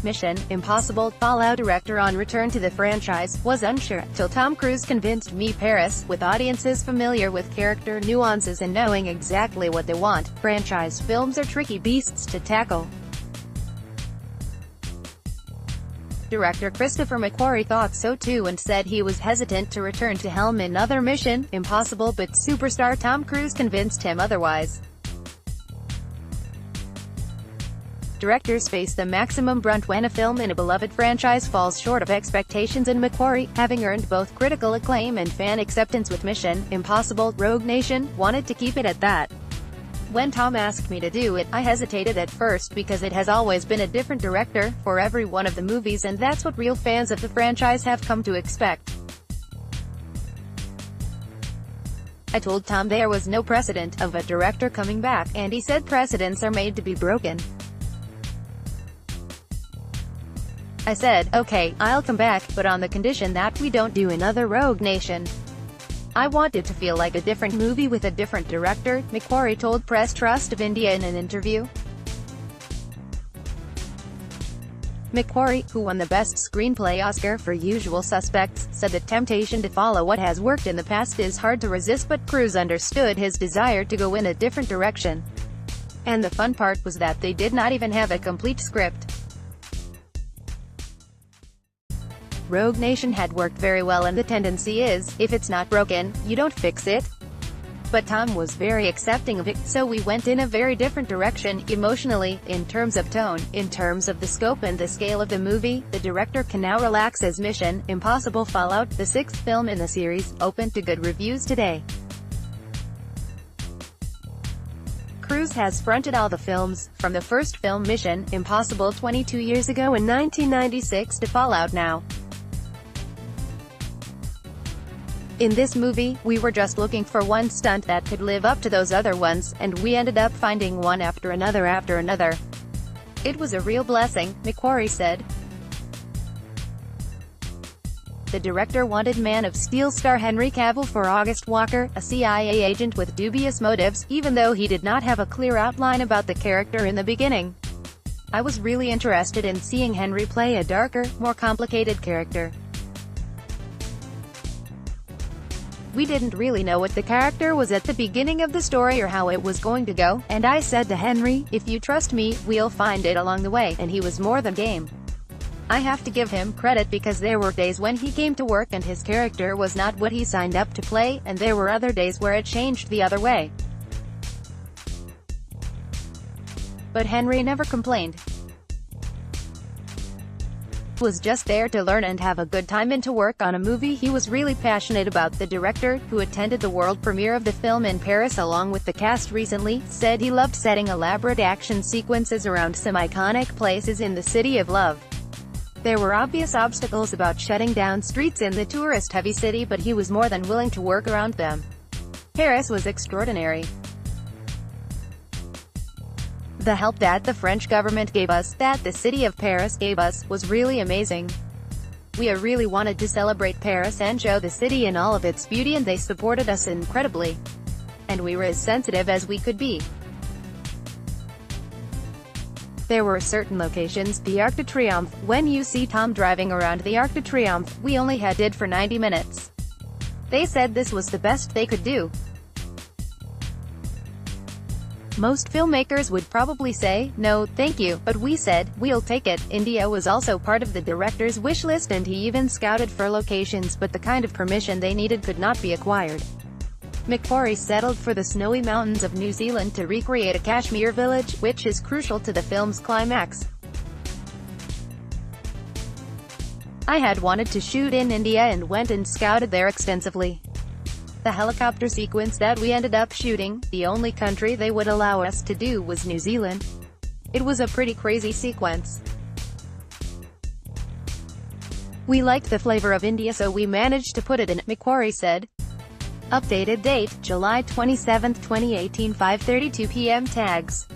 Mission Impossible Fallout director on return to the franchise, was unsure, till Tom Cruise convinced Me Paris, with audiences familiar with character nuances and knowing exactly what they want. Franchise films are tricky beasts to tackle. Director Christopher McQuarrie thought so too and said he was hesitant to return to helm another Mission Impossible, but superstar Tom Cruise convinced him otherwise. Directors face the maximum brunt when a film in a beloved franchise falls short of expectations, and McQuarrie, having earned both critical acclaim and fan acceptance with Mission Impossible: Rogue Nation, wanted to keep it at that. When Tom asked me to do it, I hesitated at first because it has always been a different director for every one of the movies, and that's what real fans of the franchise have come to expect. I told Tom there was no precedent of a director coming back, and he said precedents are made to be broken. I said, okay, I'll come back, but on the condition that we don't do another Rogue Nation. I want it to feel like a different movie with a different director, McQuarrie told Press Trust of India in an interview. McQuarrie, who won the Best Screenplay Oscar for Usual Suspects, said the temptation to follow what has worked in the past is hard to resist, but Cruise understood his desire to go in a different direction. And the fun part was that they did not even have a complete script. Rogue Nation had worked very well, and the tendency is, if it's not broken, you don't fix it. But Tom was very accepting of it, so we went in a very different direction, emotionally, in terms of tone, in terms of the scope and the scale of the movie. The director can now relax as Mission Impossible Fallout, the sixth film in the series, opened to good reviews today. Cruise has fronted all the films, from the first film Mission Impossible 22 years ago in 1996 to Fallout now. In this movie, we were just looking for one stunt that could live up to those other ones, and we ended up finding one after another after another. It was a real blessing, McQuarrie said. The director wanted Man of Steel star Henry Cavill for August Walker, a CIA agent with dubious motives, even though he did not have a clear outline about the character in the beginning. I was really interested in seeing Henry play a darker, more complicated character. We didn't really know what the character was at the beginning of the story or how it was going to go, and I said to Henry, if you trust me, we'll find it along the way, and he was more than game. I have to give him credit because there were days when he came to work and his character was not what he signed up to play, and there were other days where it changed the other way. But Henry never complained. Was just there to learn and have a good time and to work on a movie he was really passionate about. The director, who attended the world premiere of the film in Paris along with the cast recently, said he loved setting elaborate action sequences around some iconic places in the City of Love. There were obvious obstacles about shutting down streets in the tourist-heavy city, but he was more than willing to work around them. Paris was extraordinary. The help that the French government gave us, that the city of Paris gave us, was really amazing. We really wanted to celebrate Paris and show the city in all of its beauty, and they supported us incredibly. And we were as sensitive as we could be. There were certain locations, the Arc de Triomphe, when you see Tom driving around the Arc de Triomphe, we only did for 90 minutes. They said this was the best they could do. Most filmmakers would probably say, no, thank you, but we said, we'll take it. India was also part of the director's wish list, and he even scouted for locations, but the kind of permission they needed could not be acquired. McQuarrie settled for the snowy mountains of New Zealand to recreate a Kashmir village, which is crucial to the film's climax. I had wanted to shoot in India and went and scouted there extensively. The helicopter sequence that we ended up shooting, the only country they would allow us to do was New Zealand. It was a pretty crazy sequence. We liked the flavor of India, so we managed to put it in, McQuarrie said. Updated date, July 27, 2018, 5:32 p.m. Tags.